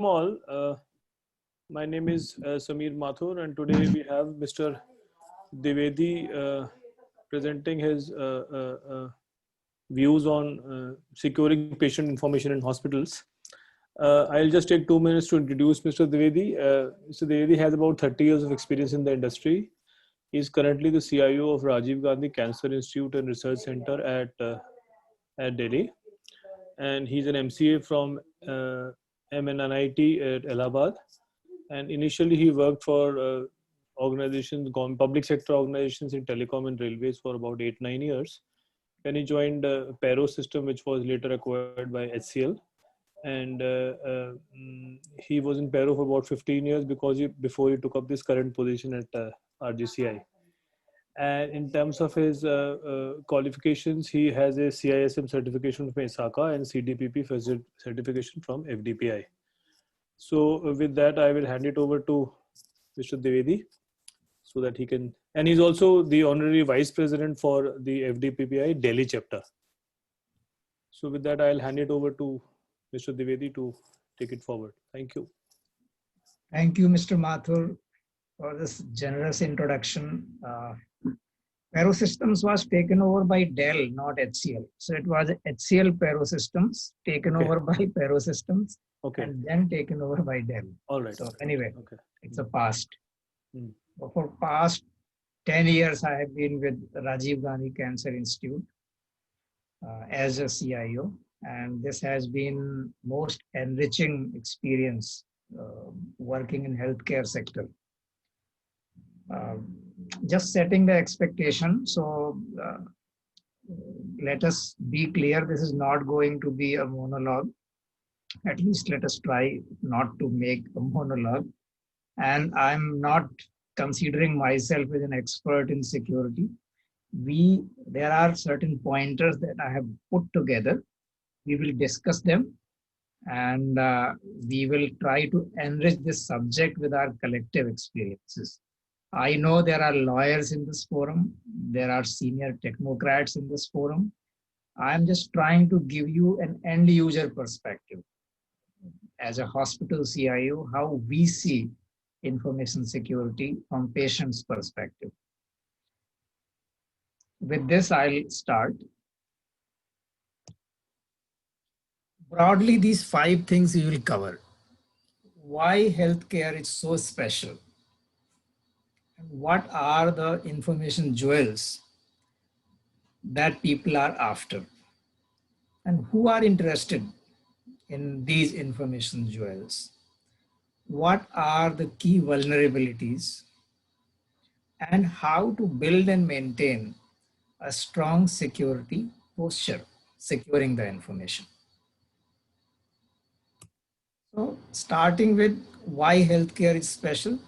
all. My name is Samir Mathur, and today we have Mr. Dwivedi presenting his views on securing patient information in hospitals. I'll just take 2 minutes to introduce Mr. Dwivedi. Mr. Dwivedi has about 30 years of experience in the industry. He is currently the CIO of Rajiv Gandhi Cancer Institute and Research Center at Delhi, and he's an MCA from MNIT at Allahabad. And initially, he worked for organizations, public sector organizations in telecom and railways for about 8-9 years. Then he joined Paro System, which was later acquired by HCL. And he was in Paro for about 15 years before he took up this current position at RGCI. And in terms of his qualifications, he has a CISM certification from ISACA and CDPP certification from FDPI. So with that, I will hand it over to Mr. Dwivedi so that he can, and he's also the honorary vice president for the FDPPI Delhi chapter. So with that, I'll hand it over to Mr. Dwivedi to take it forward. Thank you. Thank you, Mr. Mathur, for this generous introduction. Paro Systems was taken over by Dell, not HCL. So it was HCL Paro Systems taken over by Paro Systems, and then taken over by Dell. All right. So anyway, it's a past. For past 10 years, I have been with Rajiv Gandhi Cancer Institute as a CIO, and this has been most enriching experience working in healthcare sector. Just setting the expectation. So let us be clear, this is not going to be a monologue. At least let us try not to make a monologue. And I'm not considering myself as an expert in security. There are certain pointers that I have put together. We will discuss them, and we will try to enrich this subject with our collective experiences. I know there are lawyers in this forum. There are senior technocrats in this forum. I'm just trying to give you an end user perspective as a hospital CIO, how we see information security from patient's perspective. With this, I'll start. Broadly, these 5 things we will cover. Why healthcare is so special? What are the information jewels that people are after? And who are interested in these information jewels? What are the key vulnerabilities? And how to build and maintain a strong security posture, securing the information. So starting with why healthcare is special.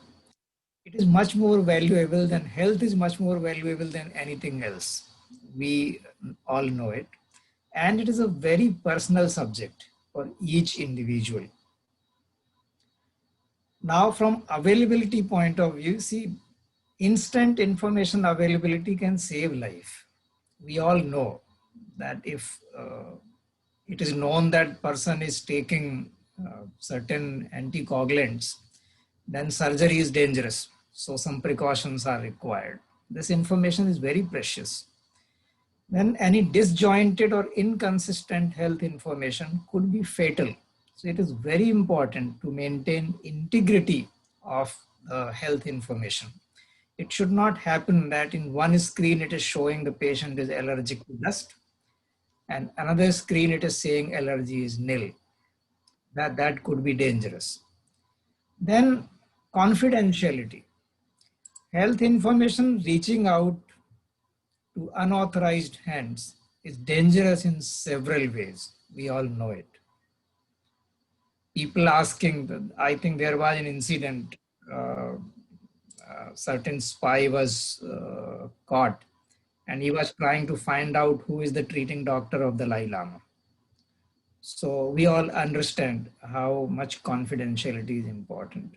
It is much more valuable than health is much more valuable than anything else. We all know it. And it is a very personal subject for each individual. Now from availability point of view, see, instant information availability can save life. We all know that if it is known that person is taking certain anticoagulants, then surgery is dangerous. So some precautions are required. This information is very precious. Then any disjointed or inconsistent health information could be fatal. So it is very important to maintain integrity of health information. It should not happen that in one screen it is showing the patient is allergic to dust, and another screen it is saying allergy is nil. That could be dangerous. Then confidentiality. Health information reaching out to unauthorized hands is dangerous in several ways. We all know it. People asking, I think there was an incident, certain spy was caught and he was trying to find out who is the treating doctor of the Dalai Lama. So we all understand how much confidentiality is important.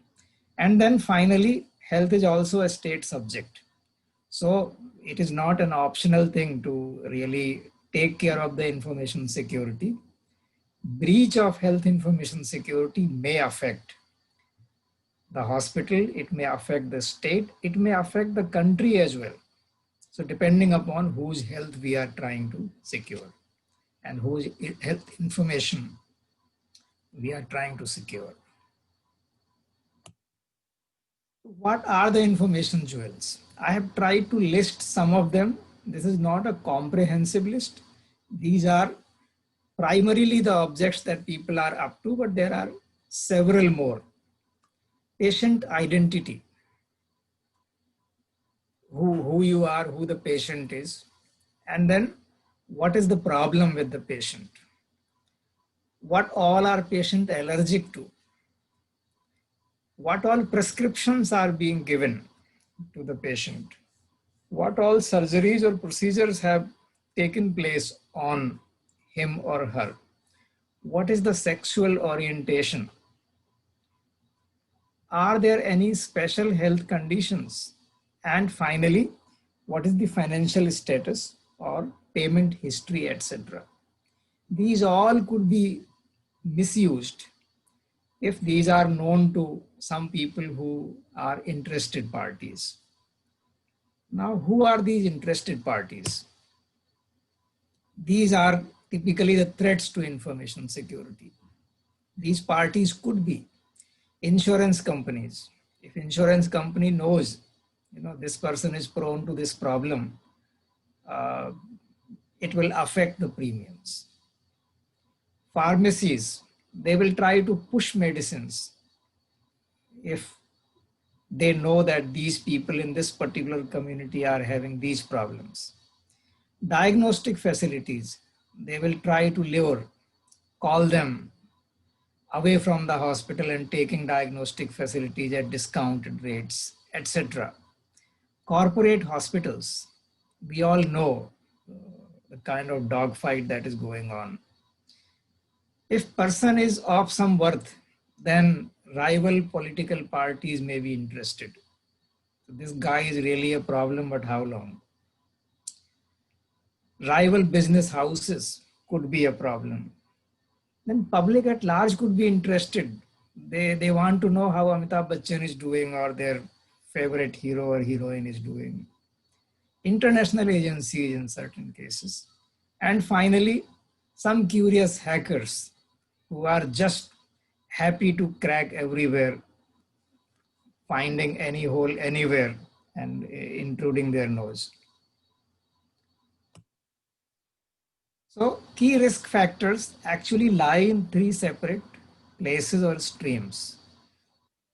And then finally, health is also a state subject. So it is not an optional thing to really take care of the information security. breach of health information security may affect the hospital, it may affect the state, it may affect the country as well. So depending upon whose health we are trying to secure and whose health information we are trying to secure. What are the information jewels? I have tried to list some of them. This is not a comprehensive list. These are primarily the objects that people are up to, but there are several more. Patient identity, who you are, who the patient is, and then what is the problem with the patient? What all are patient allergic to? What all prescriptions are being given to the patient? What all surgeries or procedures have taken place on him or her? What is the sexual orientation? Are there any special health conditions? And finally, what is the financial status or payment history, etc.? These all could be misused if these are known to some people who are interested parties. Now, who are these interested parties? These are typically the threats to information security. These parties could be insurance companies. If insurance company knows, this person is prone to this problem, it will affect the premiums. Pharmacies, they will try to push medicines if they know that these people in this particular community are having these problems. Diagnostic facilities, they will try to lure, call them away from the hospital and taking diagnostic facilities at discounted rates, etc. Corporate hospitals, we all know the kind of dogfight that is going on. If person is of some worth, then rival political parties may be interested. So this guy is really a problem, but how long? Rival business houses could be a problem. Then public at large could be interested. They want to know how Amitabh Bachchan is doing or their favorite hero or heroine is doing. International agencies in certain cases. And finally, some curious hackers who are just happy to crack everywhere, finding any hole anywhere and intruding their nose. So key risk factors actually lie in three separate places or streams.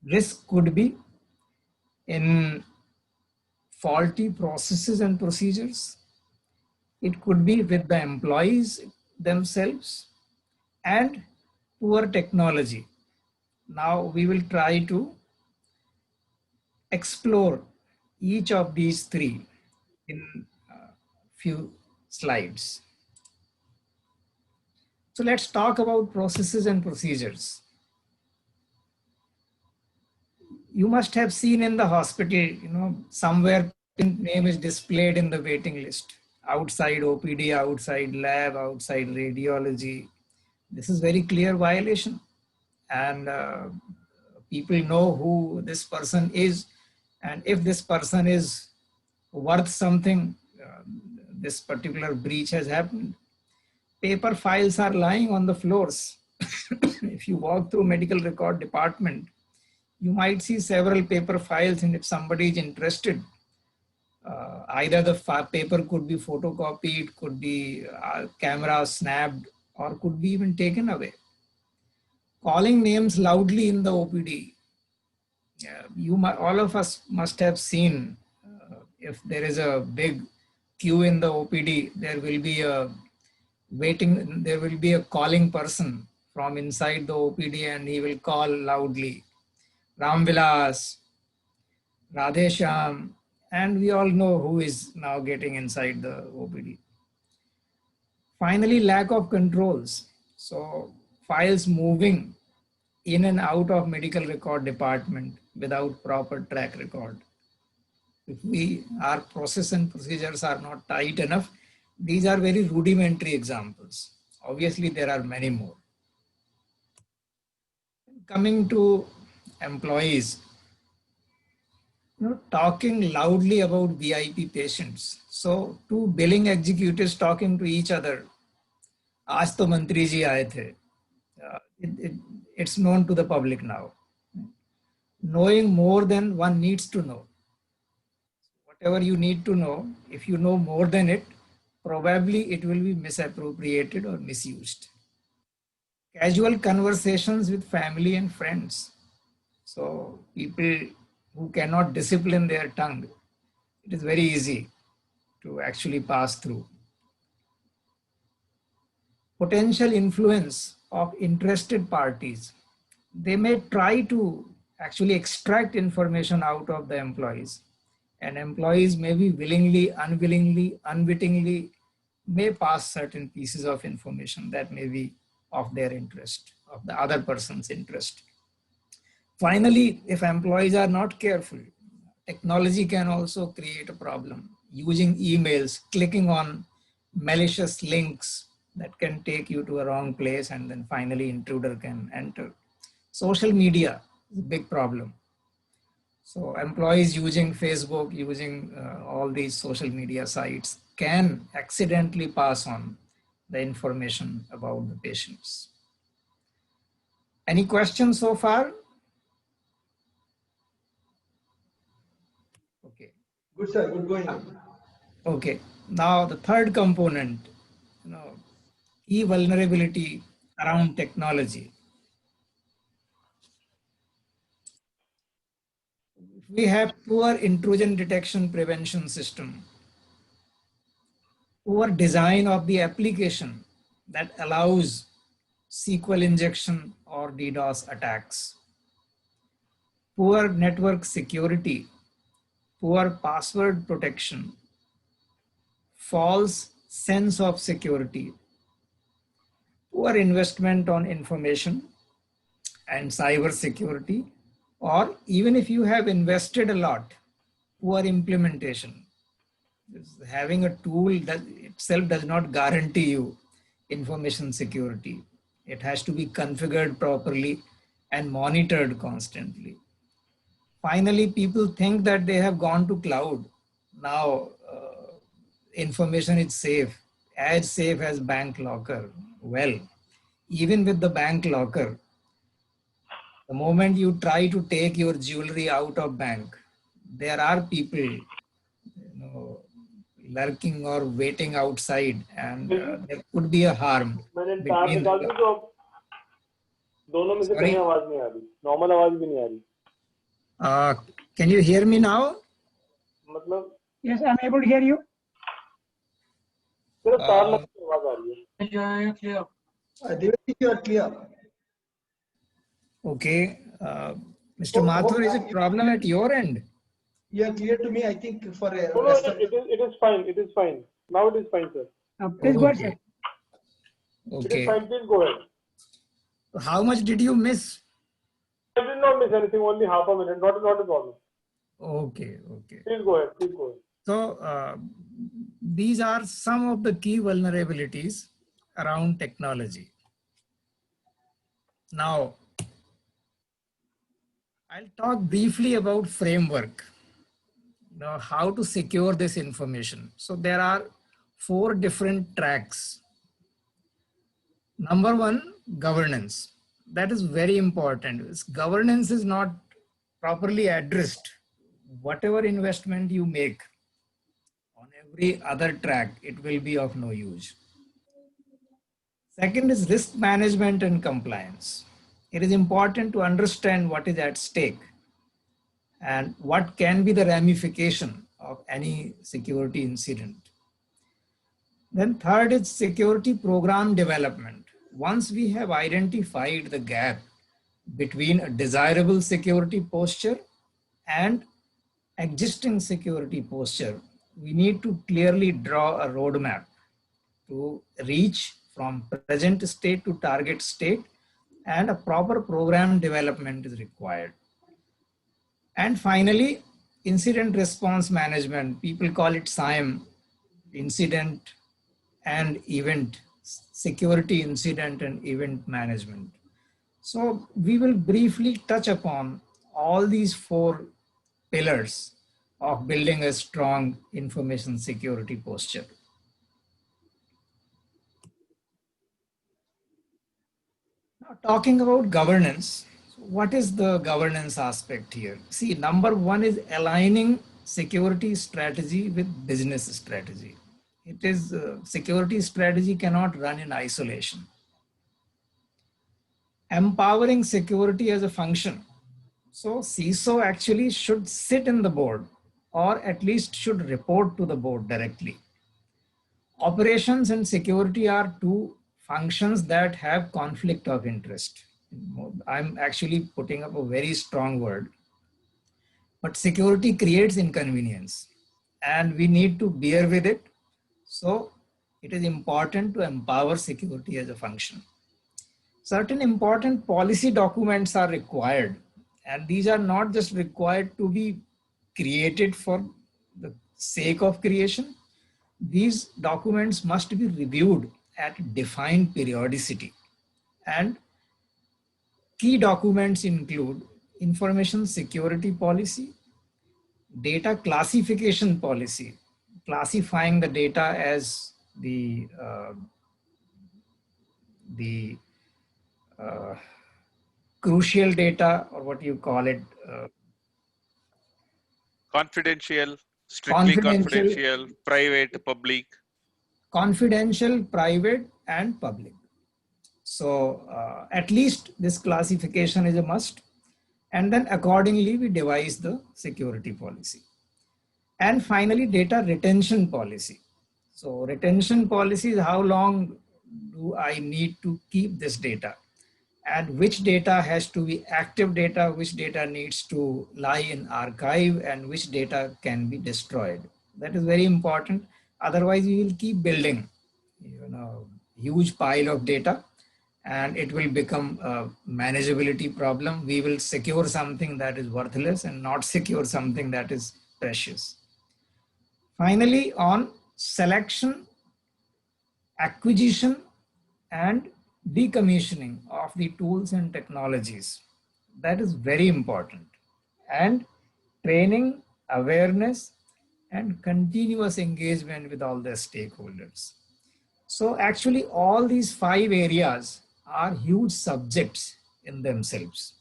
Risk could be in faulty processes and procedures. It could be with the employees themselves and poor technology. Now we will try to explore each of these three in a few slides. So let's talk about processes and procedures. You must have seen in the hospital, somewhere name is displayed in the waiting list. Outside OPD, outside lab, outside radiology. This is very clear violation. And people know who this person is. And if this person is worth something, this particular breach has happened. Paper files are lying on the floors. If you walk through medical record department, you might see several paper files, and if somebody is interested, either the paper could be photocopied, could be camera snapped, or could be even taken away. Calling names loudly in the OPD. All of us must have seen, if there is a big queue in the OPD, there will be a calling person from inside the OPD, and he will call loudly, Ram Vilas, Radhe Shyam, and we all know who is now getting inside the OPD. Finally, lack of controls. So files moving in and out of medical record department without proper track record. If our process and procedures are not tight enough, these are very rudimentary examples. Obviously, there are many more. coming to employees, talking loudly about VIP patients. So two billing executives talking to each other. आज तो मंत्री जी आए थे. It's known to the public now. Knowing more than one needs to know. Whatever you need to know, if you know more than it, probably it will be misappropriated or misused. Casual conversations with family and friends. So people who cannot discipline their tongue, it is very easy to actually pass through. Potential influence of interested parties. They may try to actually extract information out of the employees, and employees may be willingly, unwillingly, unwittingly may pass certain pieces of information that may be of their interest, of the other person's interest. Finally, if employees are not careful, technology can also create a problem. Using emails, clicking on malicious links that can take you to a wrong place, and then finally intruder can enter. Social media is a big problem. So employees using Facebook, using all these social media sites can accidentally pass on the information about the patients. Any questions so far? Okay. Good, sir. Good going on. Okay. Now the third component, key vulnerability around technology. We have poor intrusion detection prevention system, poor design of the application that allows SQL injection or DDoS attacks, poor network security, poor password protection, false sense of security, poor investment on information and cyber security, or even if you have invested a lot, poor implementation. Having a tool that itself does not guarantee you information security. It has to be configured properly and monitored constantly. Finally, people think that they have gone to cloud. Now, information is safe as bank locker. Well, even with the bank locker, the moment you try to take your jewelry out of bank, there are people lurking or waiting outside, and there could be a harm. Can you hear me now? Yes, I'm able to hear you. You are clear. Okay. Mr. Mathur, is it problem at your end? You are clear to me, I think, for a No, it is fine. It is fine. Now it is fine, sir. Please go ahead, sir. It Okay. is fine. Please go ahead. How much did you miss? I did not miss anything. Only half a minute. Not a problem. Okay. Okay. Please go ahead. Please go ahead. So these are some of the key vulnerabilities around technology. Now, I'll talk briefly about framework. How to secure this information. So there are 4 different tracks. Number 1, governance. That is very important. Governance is not properly addressed. Whatever investment you make on every other track, it will be of no use. Second is risk management and compliance. It is important to understand what is at stake and what can be the ramification of any security incident. Then third is security program development. Once we have identified the gap between a desirable security posture and existing security posture, we need to clearly draw a roadmap to reach from present state to target state, and a proper program development is required. And finally, incident response management. People call it SIEM, incident and event, security incident and event management. So we will briefly touch upon all these four pillars of building a strong information security posture. Now, talking about governance, what is the governance aspect here? See, number one is aligning security strategy with business strategy. It is security strategy cannot run in isolation. Empowering security as a function. So CISO actually should sit in the board, or at least should report to the board directly. Operations and security are two functions that have conflict of interest. I'm actually putting up a very strong word, but security creates inconvenience and we need to bear with it. So it is important to empower security as a function. Certain important policy documents are required, and these are not just required to be created for the sake of creation. These documents must be reviewed at defined periodicity, and key documents include information security policy, data classification policy, classifying the data as the crucial data, or what you call it, confidential, strictly confidential, private, public. Confidential, private, and public. So at least this classification is a must. And then accordingly, we devise the security policy. And finally, data retention policy. So retention policy is how long do I need to keep this data, and which data has to be active data, which data needs to lie in archive, and which data can be destroyed. That is very important. Otherwise, we will keep building, huge pile of data, and it will become a manageability problem. We will secure something that is worthless and not secure something that is precious. Finally, on selection, acquisition, and decommissioning of the tools and technologies. That is very important. And training, awareness, and continuous engagement with all the stakeholders. So actually all these 5 areas are huge subjects in themselves.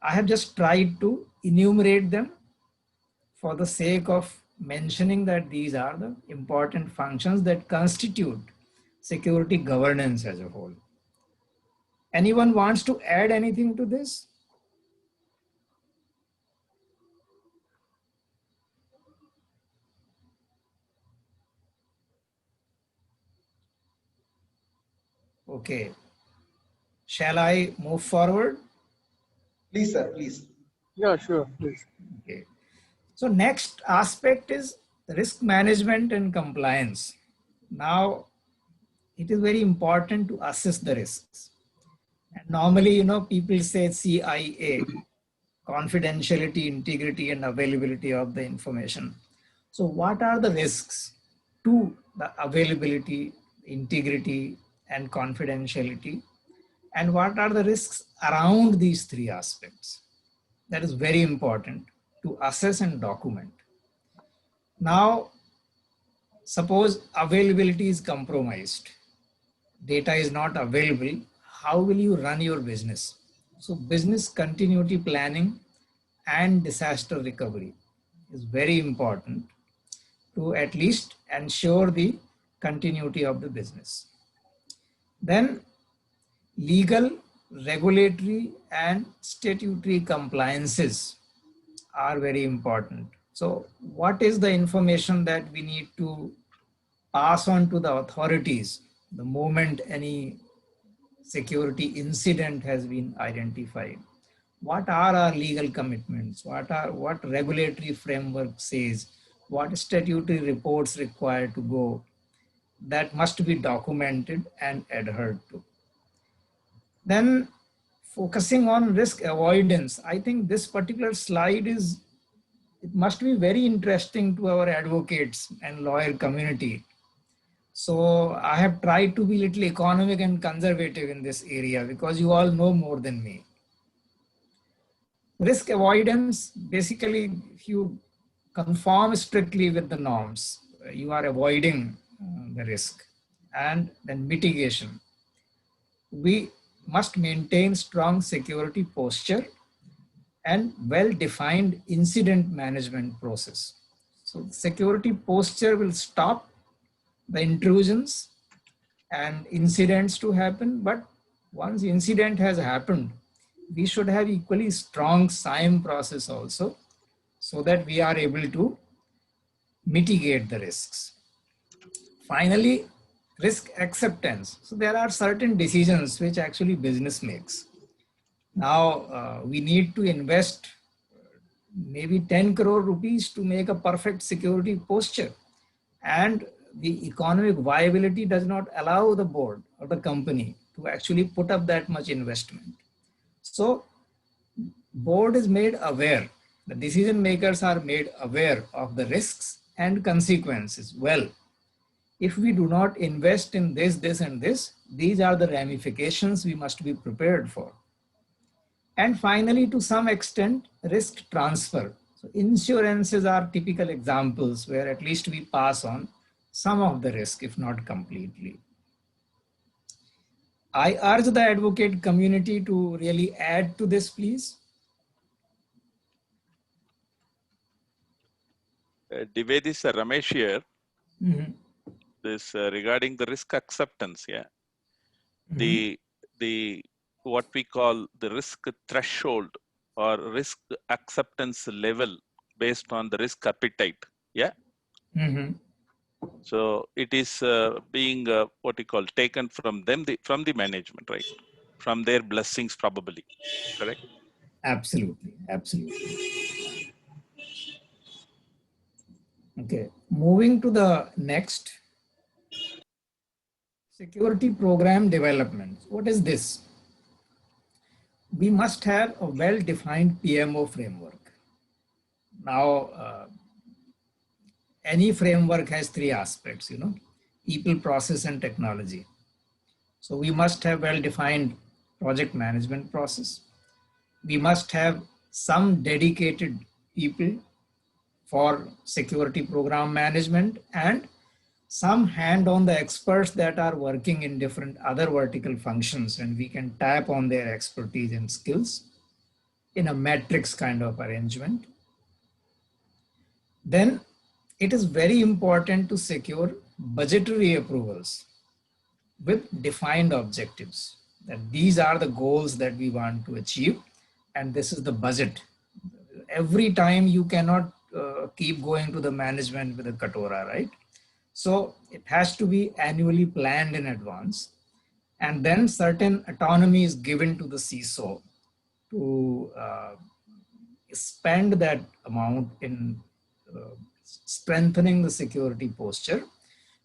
I have just tried to enumerate them for the sake of mentioning that these are the important functions that constitute security governance as a whole. Anyone wants to add anything to this? Okay. Shall I move forward? Please, sir, please. Yeah, sure, please. Okay. So next aspect is risk management and compliance. Now, it is very important to assess the risks. And normally, people say CIA, confidentiality, integrity, and availability of the information. So what are the risks to the availability, integrity, and confidentiality? And what are the risks around these 3 aspects? That is very important to assess and document. Now, suppose availability is compromised. Data is not available. How will you run your business? So business continuity planning and disaster recovery is very important to at least ensure the continuity of the business. Then legal, regulatory, and statutory compliances are very important. So what is the information that we need to pass on to the authorities the moment any security incident has been identified? What are our legal commitments? What regulatory framework says? What statutory reports required to go? That must be documented and adhered to. Then focusing on risk avoidance. I think this particular slide it must be very interesting to our advocates and lawyer community. So I have tried to be little economic and conservative in this area because you all know more than me. Risk avoidance, basically, if you conform strictly with the norms, you are avoiding the risk. And then mitigation. We must maintain strong security posture and well-defined incident management process. So security posture will stop the intrusions and incidents to happen, but once the incident has happened, we should have equally strong SIAM process also, so that we are able to mitigate the risks. Finally, risk acceptance. So there are certain decisions which actually business makes. Now we need to invest maybe 10 crore rupees to make a perfect security posture, and the economic viability does not allow the board or the company to actually put up that much investment. So board is made aware, the decision makers are made aware of the risks and consequences. Well, if we do not invest in this, this and this, these are the ramifications we must be prepared for. And finally, to some extent, risk transfer. So insurances are typical examples where at least we pass on some of the risk, if not completely. I urge the advocate community to really add to this, please. Dwivedi sir, Ramesh here. Mm-hmm. This regarding the risk acceptance, yeah. Mm-hmm. The what we call the risk threshold or risk acceptance level based on the risk appetite, yeah. Mm-hmm. So it is being what we call taken from them, from the management, right? From their blessings, probably, correct? Absolutely, absolutely. Okay, moving to the next. Security program development. What is this? We must have a well-defined PMO framework. Now, any framework has three aspects, people, process, and technology. So we must have well-defined project management process. We must have some dedicated people for security program management and some hand on the experts that are working in different other vertical functions, and we can tap on their expertise and skills in a matrix kind of arrangement. Then it is very important to secure budgetary approvals with defined objectives, that these are the goals that we want to achieve, and this is the budget. Every time you cannot keep going to the management with a katora, right? So it has to be annually planned in advance, and then certain autonomy is given to the CISO to spend that amount in strengthening the security posture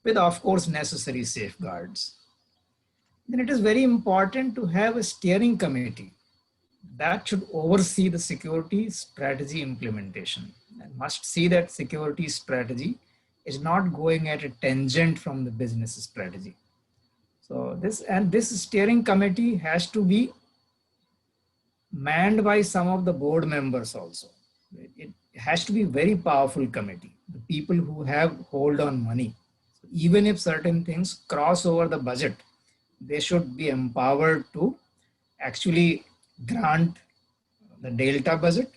with, of course, necessary safeguards. Then it is very important to have a steering committee that should oversee the security strategy implementation and must see that security strategy is not going at a tangent from the business strategy. So this steering committee has to be manned by some of the board members also. It has to be very powerful committee, the people who have hold on money. So even if certain things cross over the budget, they should be empowered to actually grant the delta budget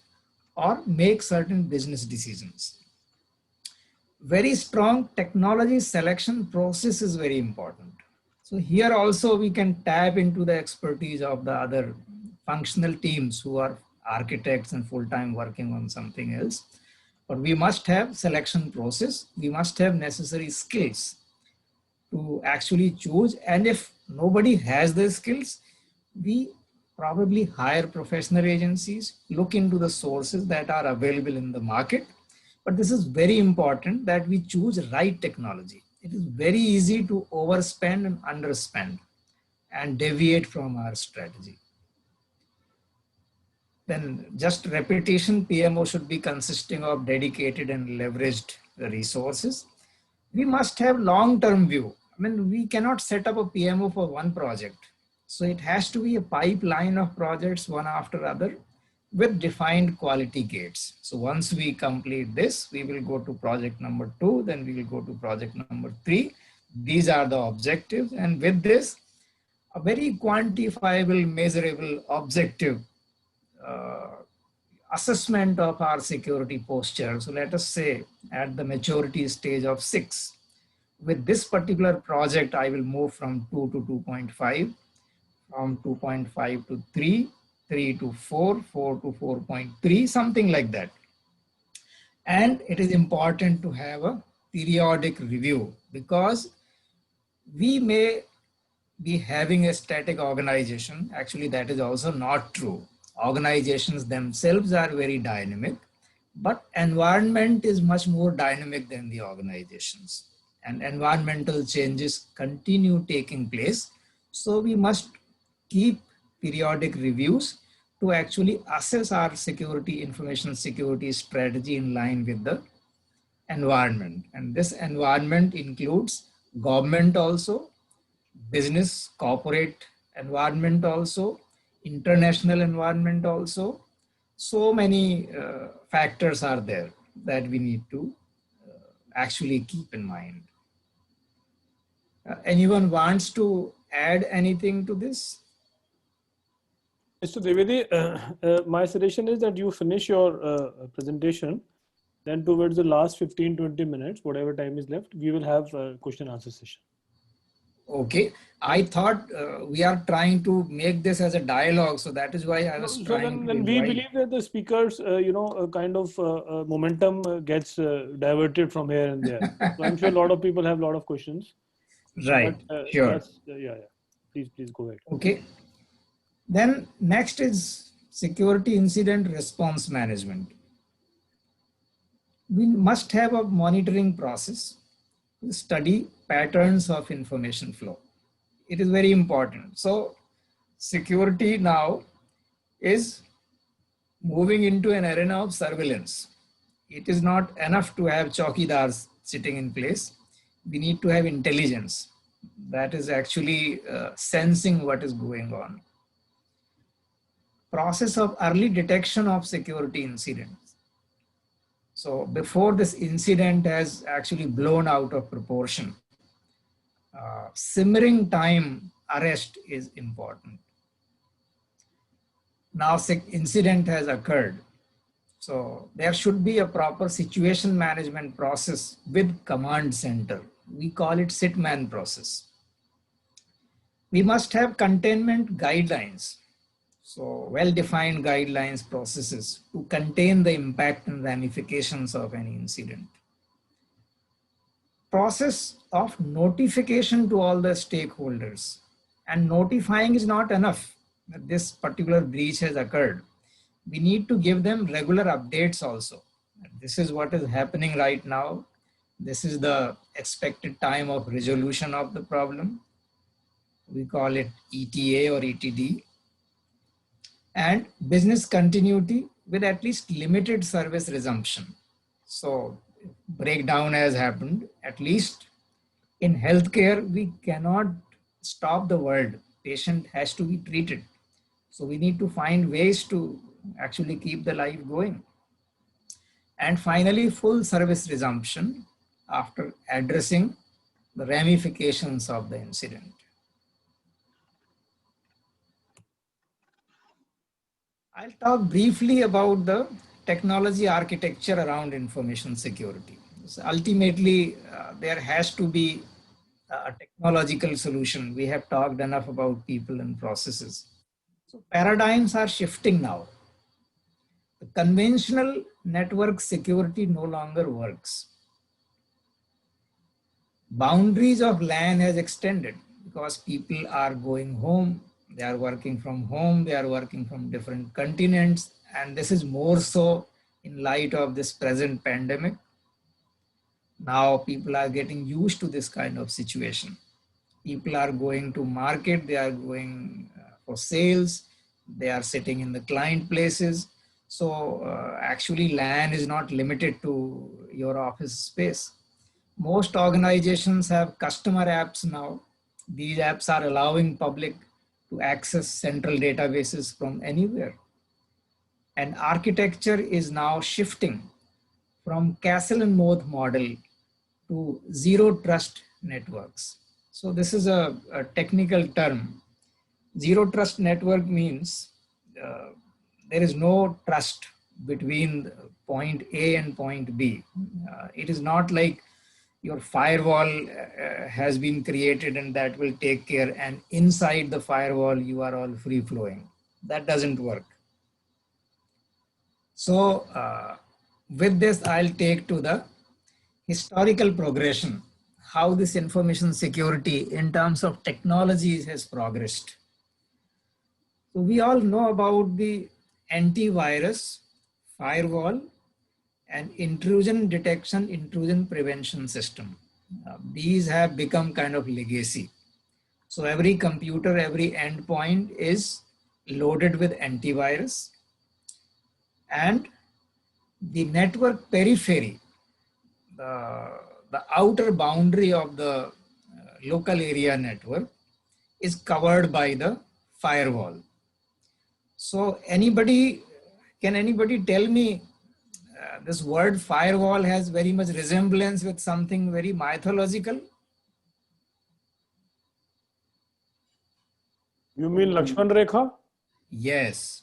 or make certain business decisions. Very strong technology selection process is very important. So here also we can tap into the expertise of the other functional teams who are architects and full-time working on something else. But we must have selection process. We must have necessary skills to actually choose. And if nobody has the skills, we probably hire professional agencies, look into the sources that are available in the market. But this is very important that we choose right technology. It is very easy to overspend and underspend and deviate from our strategy. Then just repetition, PMO should be consisting of dedicated and leveraged resources. We must have long-term view. mean, we cannot set up a PMO for one project. So it has to be a pipeline of projects, one after other, with defined quality gates. So once we complete this, we will go to project number 2, then we will go to project number 3. These are the objectives. And with this, a very quantifiable, measurable objective assessment of our security posture. So let us say at the maturity stage of 6, with this particular project, I will move from 2 to 2.5, from 2.5 to 3, 3 to 4, 4 to 4.3, something like that. And it is important to have a periodic review, because we may be having a static organization. Actually, that is also not true. Organizations themselves are very dynamic, but environment is much more dynamic than the organizations. And environmental changes continue taking place. So we must keep periodic reviews to actually assess our security, information security strategy in line with the environment. And this environment includes government also, business, corporate environment also, international environment also. So many factors are there that we need to actually keep in mind. Anyone wants to add anything to this? Mr. Dwivedi, my suggestion is that you finish your presentation. Then towards the last 15-20 minutes, whatever time is left, we will have a question and answer session. Okay, I thought we are trying to make this as a dialogue, so that is why I was trying to then we believe that the speakers, kind of momentum gets diverted from here and there. So I'm sure a lot of people have a lot of questions. Right, But, sure. Yeah. Please go ahead. Okay. Then next is security incident response management. We must have a monitoring process to study patterns of information flow. It is very important. So security now is moving into an arena of surveillance. It is not enough to have chowkidars sitting in place. We need to have intelligence that is actually sensing what is going on. Process of early detection of security incidents. So before this incident has actually blown out of proportion, simmering time arrest is important. Now incident has occurred. So there should be a proper situation management process with command center. We call it SITMAN process. We must have containment guidelines. So well-defined guidelines, processes to contain the impact and ramifications of any incident. Process of notification to all the stakeholders. And notifying is not enough that this particular breach has occurred. We need to give them regular updates also. This is what is happening right now. This is the expected time of resolution of the problem. We call it ETA or ETD. And business continuity with at least limited service resumption. So breakdown has happened. At least in healthcare, we cannot stop the world. Patient has to be treated. So we need to find ways to actually keep the life going. And finally, full service resumption after addressing the ramifications of the incident. I'll talk briefly about the technology architecture around information security. So ultimately, there has to be a technological solution. We have talked enough about people and processes. So paradigms are shifting now. The conventional network security no longer works. Boundaries of LAN has extended because people are going home. They are working from home, they are working from different continents, and this is more so in light of this present pandemic. Now people are getting used to this kind of situation. People are going to market, they are going for sales, they are sitting in the client places. So actually LAN is not limited to your office space. Most organizations have customer apps now. These apps are allowing public to access central databases from anywhere. And architecture is now shifting from castle and moat model to zero trust networks. So this is a technical term. Zero trust network means there is no trust between point A and point B. It is not like your firewall has been created and that will take care, and inside the firewall you are all free flowing. That doesn't work. So with this, I'll take to the historical progression, how this information security in terms of technologies has progressed. So we all know about the antivirus, firewall, and intrusion detection, intrusion prevention system. These have become kind of legacy. So every computer, every endpoint is loaded with antivirus, and the network periphery, the outer boundary of the local area network is covered by the firewall. So can anybody tell me this word firewall has very much resemblance with something very mythological? You mean Lakshman Rekha? Yes.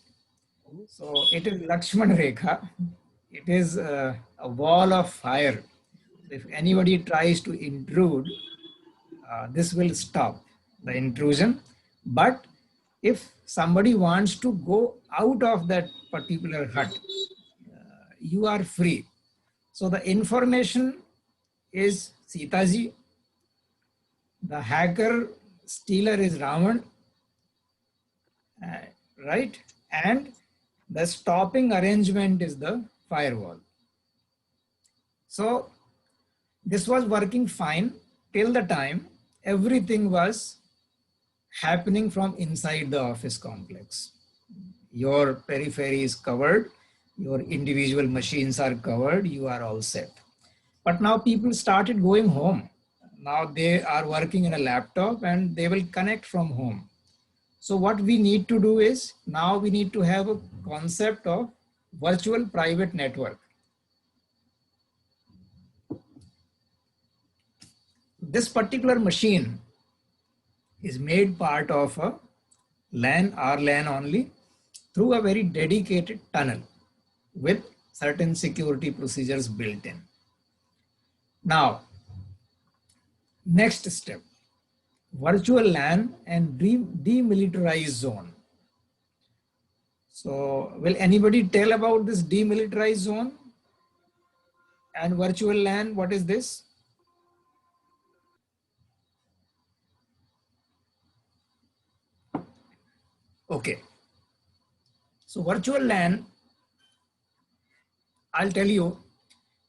So it is Lakshman Rekha. It is a wall of fire. If anybody tries to intrude, this will stop the intrusion. But if somebody wants to go out of that particular hut, you are free. So the information is Sita ji, the hacker stealer is Ravan, right? And the stopping arrangement is the firewall. So this was working fine till the time everything was happening from inside the office complex. Your periphery is covered, your individual machines are covered, you are all set. But now people started going home. Now they are working in a laptop and they will connect from home. So what we need to do is, now we need to have a concept of virtual private network. This particular machine is made part of a LAN, RLAN only, through a very dedicated tunnel with certain security procedures built in. Now, next step, virtual LAN and demilitarized zone. So will anybody tell about this demilitarized zone and virtual LAN? What is this? Okay. So virtual LAN, I'll tell you,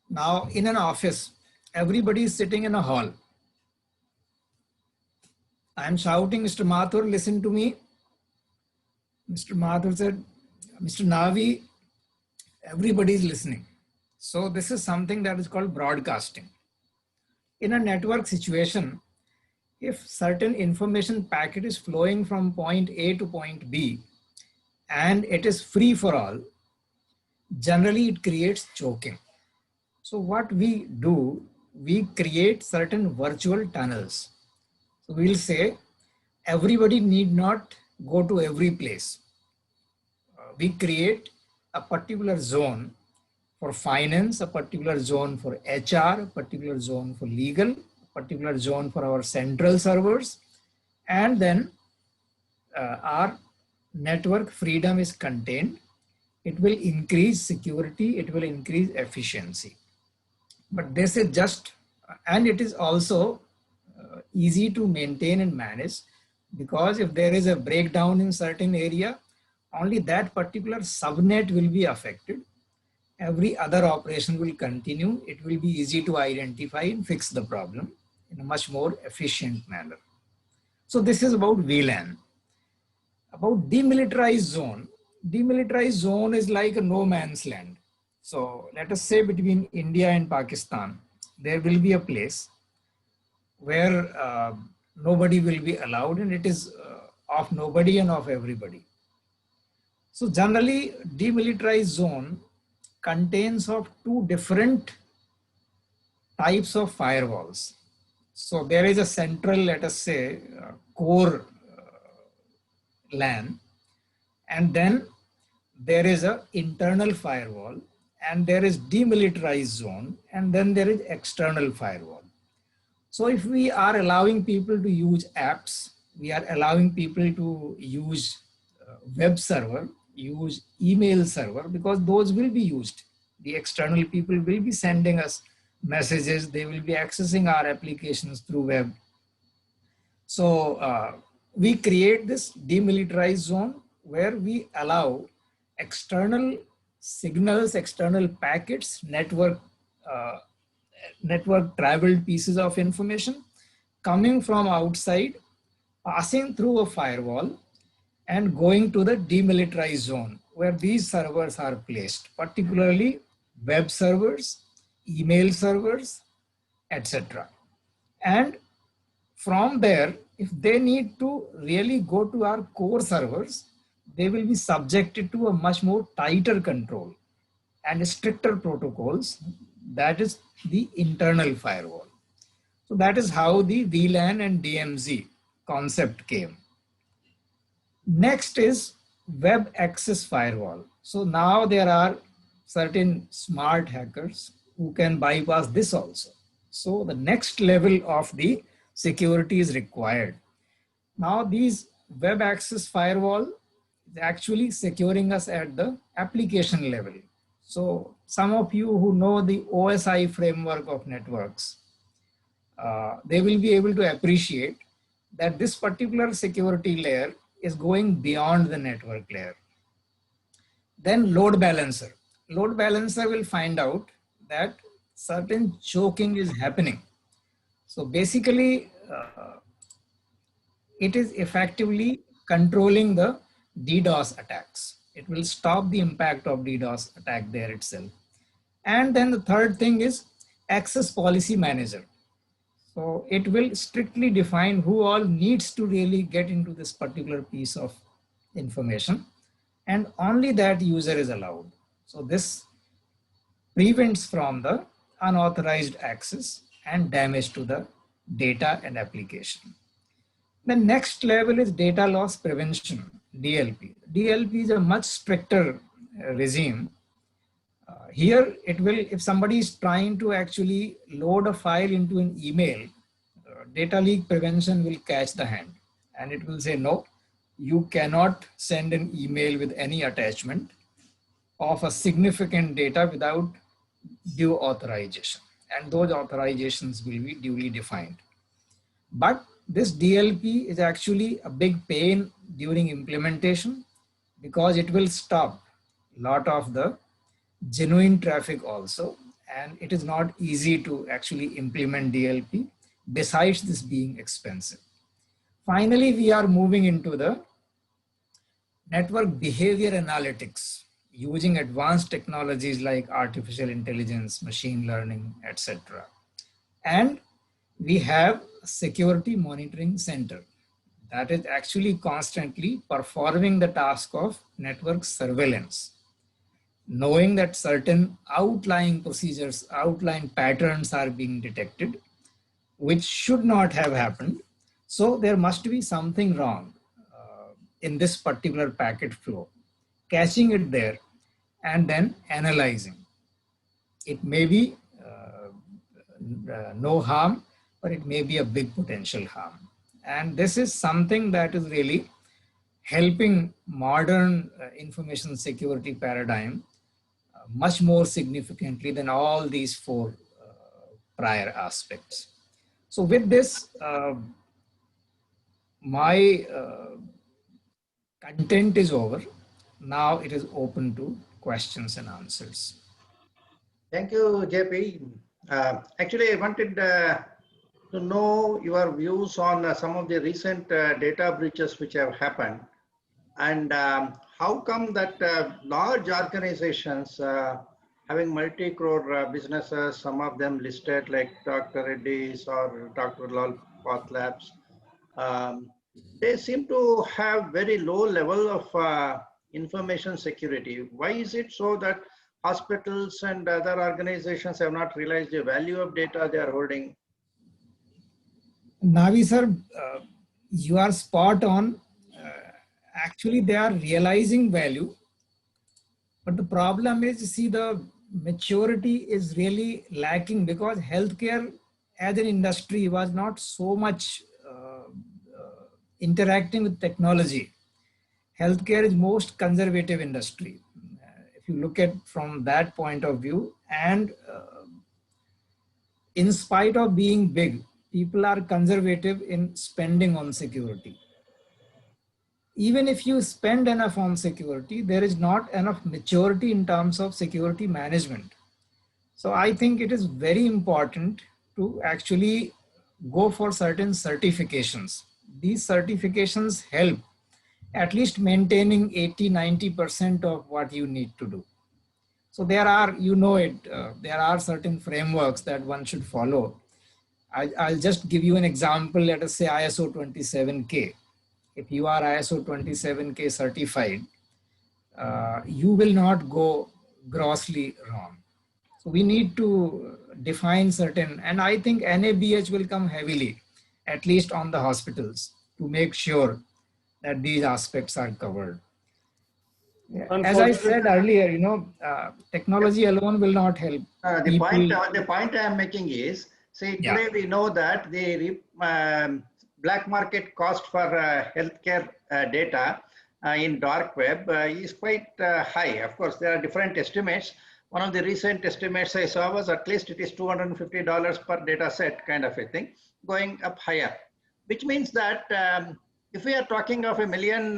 now in an office, everybody is sitting in a hall. I'm shouting, Mr. Mathur, listen to me. Mr. Mathur said, Mr. Navi, everybody is listening. So this is something that is called broadcasting. In a network situation, if certain information packet is flowing from point A to point B and it is free for all, generally it creates choking. So what we do, we create certain virtual tunnels. So we'll say everybody need not go to every place. We create a particular zone for finance, a particular zone for HR, a particular zone for legal, a particular zone for our central servers, and then our network freedom is contained. It will increase security, it will increase efficiency. But this is just, and it is also easy to maintain and manage, because if there is a breakdown in certain area, only that particular subnet will be affected. Every other operation will continue. It will be easy to identify and fix the problem in a much more efficient manner. So this is about VLAN. About demilitarized zone. Demilitarized zone is like a no man's land. So let us say between India and Pakistan, there will be a place where nobody will be allowed, and it is of nobody and of everybody. So generally, demilitarized zone contains of two different types of firewalls. So there is a central, let us say, core LAN, and then there is a internal firewall, and there is demilitarized zone, and then there is external firewall. So if we are allowing people to use apps, we are allowing people to use web server, use email server, because those will be used. The external people will be sending us messages, they will be accessing our applications through web. So we create this demilitarized zone where we allow external signals, external packets, network traveled pieces of information coming from outside, passing through a firewall and going to the demilitarized zone where these servers are placed, particularly web servers, email servers, etc. And from there, if they need to really go to our core servers, they will be subjected to a much more tighter control and stricter protocols. That is the internal firewall. So that is how the VLAN and DMZ concept came. Next is web access firewall. So now there are certain smart hackers who can bypass this also. So the next level of the security is required. Now these web access firewall is actually securing us at the application level. So some of you who know the OSI framework of networks, they will be able to appreciate that this particular security layer is going beyond the network layer. Then load balancer. Load balancer will find out that certain choking is happening. So basically, it is effectively controlling the DDoS attacks. It will stop the impact of DDoS attack there itself. And then the third thing is access policy manager. So it will strictly define who all needs to really get into this particular piece of information, and only that user is allowed. So this prevents from the unauthorized access and damage to the data and application. The next level is data loss prevention, DLP. DLP is a much stricter regime. Here it will, if somebody is trying to actually load a file into an email, data leak prevention will catch the hand and it will say, no, you cannot send an email with any attachment of a significant data without due authorization, and those authorizations will be duly defined. But this DLP is actually a big pain during implementation because it will stop a lot of the genuine traffic also, and it is not easy to actually implement DLP, besides this being expensive. Finally, we are moving into the network behavior analytics using advanced technologies like artificial intelligence, machine learning, etc. And we have a security monitoring center that is actually constantly performing the task of network surveillance, knowing that certain outlying procedures, outlying patterns are being detected, which should not have happened. So there must be something wrong in this particular packet flow, catching it there and then analyzing. It may be no harm, but it may be a big potential harm. And this is something that is really helping modern information security paradigm much more significantly than all these four prior aspects. So with this, my content is over. Now it is open to questions and answers. Thank you, JP. Actually, I wanted to know your views on some of the recent data breaches which have happened, and how come that large organizations having multi-crore businesses, some of them listed like Dr. Reddy's or Dr. Lal Path Labs. They seem to have very low level of information security. Why is it so that hospitals and other organizations have not realized the value of data they are holding? Navi sir, you are spot on. Actually, they are realizing value. But the problem is, you see, the maturity is really lacking because healthcare as an industry was not so much interacting with technology. Healthcare is most conservative industry. If you look at from that point of view, and in spite of being big, people are conservative in spending on security. Even if you spend enough on security, there is not enough maturity in terms of security management. So I think it is very important to actually go for certain certifications. These certifications help at least maintaining 80–90% of what you need to do. So there are, you know it, there are certain frameworks that one should follow. I'll just give you an example. Let us say ISO 27K. If you are ISO 27K certified, you will not go grossly wrong. So we need to define certain, and I think NABH will come heavily, at least on the hospitals, to make sure that these aspects are covered. As I said earlier, you know, technology alone will not help. The point I am making is, see, today we know that the black market cost for healthcare data in dark web is quite high. Of course, there are different estimates. One of the recent estimates I saw was at least it is $250 per data set kind of a thing, going up higher, which means that if we are talking of 1 million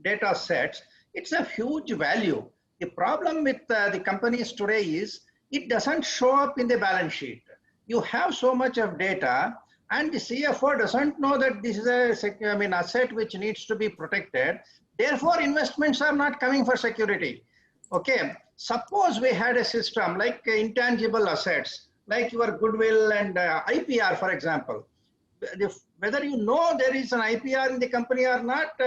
data sets, it's a huge value. The problem with the companies today is it doesn't show up in the balance sheet. You have so much of data, and the CFO doesn't know that this is a asset which needs to be protected. Therefore, investments are not coming for security. Okay, suppose we had a system like intangible assets, like your goodwill and IPR, for example. Whether you know there is an IPR in the company or not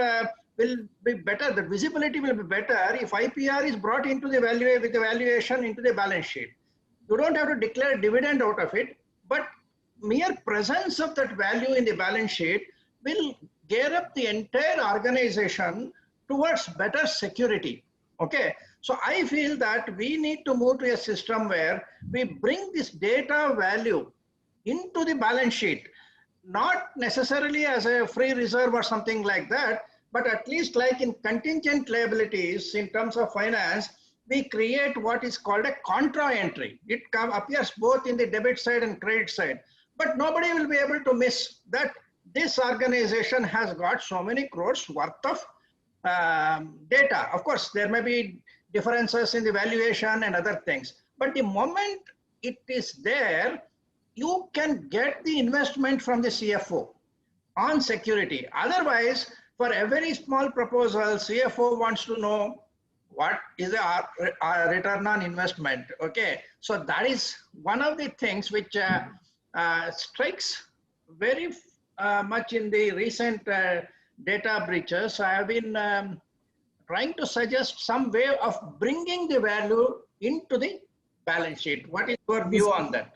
will be better. The visibility will be better if IPR is brought into the value with the valuation into the balance sheet. You don't have to declare dividend out of it, but mere presence of that value in the balance sheet will gear up the entire organization towards better security. Okay, so I feel that we need to move to a system where we bring this data value into the balance sheet, not necessarily as a free reserve or something like that, but at least like in contingent liabilities in terms of finance, we create what is called a contra entry. It appears both in the debit side and credit side, but nobody will be able to miss that this organization has got so many crores worth of data. Of course, there may be differences in the valuation and other things, but the moment it is there, you can get the investment from the CFO on security. Otherwise, for a very small proposal, CFO wants to know what is the return on investment. Okay, so that is one of the things which strikes very much in the recent data breaches. I have been trying to suggest some way of bringing the value into the balance sheet. What is your view on that?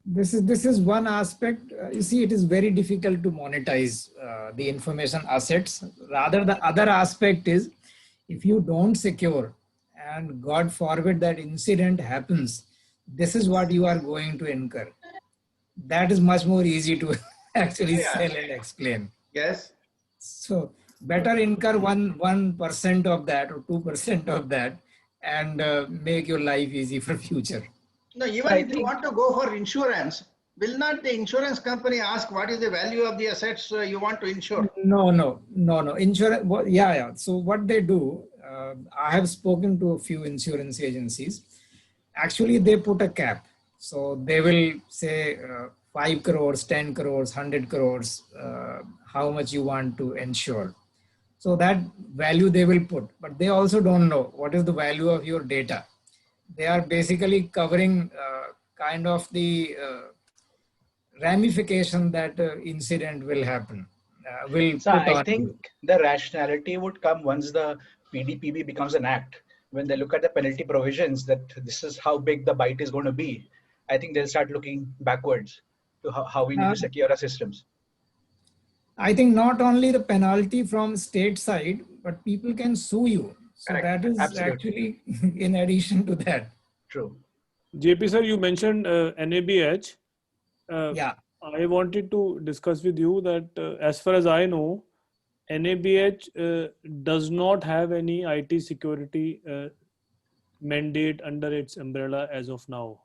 This is one aspect. You see, it is very difficult to monetize the information assets. Rather, the other aspect is, if you don't secure and God forbid that incident happens, this is what you are going to incur. That is much more easy to actually sell and explain. Yes. So better incur 1% of that or 2% of that and make your life easy for future. No, even if you want to go for insurance, will not the insurance company ask what is the value of the assets you want to insure? No. Insurance, yeah. So what they do, I have spoken to a few insurance agencies. Actually, they put a cap. So they will say 5 crores, 10 crores, 100 crores, how much you want to insure. So that value they will put, but they also don't know what is the value of your data. They are basically covering kind of the ramification that incident will happen, will So put I on think you. the rationality would come once the PDPB becomes an act. When they look at the penalty provisions, that this is how big the bite is going to be, I think they'll start looking backwards to how we need Uh, to secure our systems. I think not only the penalty from state side, but people can sue you. So Correct. that is Absolutely. actually in addition to that. True. JP sir, you mentioned NABH. Yeah. I wanted to discuss with you that as far as I know, NABH does not have any IT security mandate under its umbrella as of now.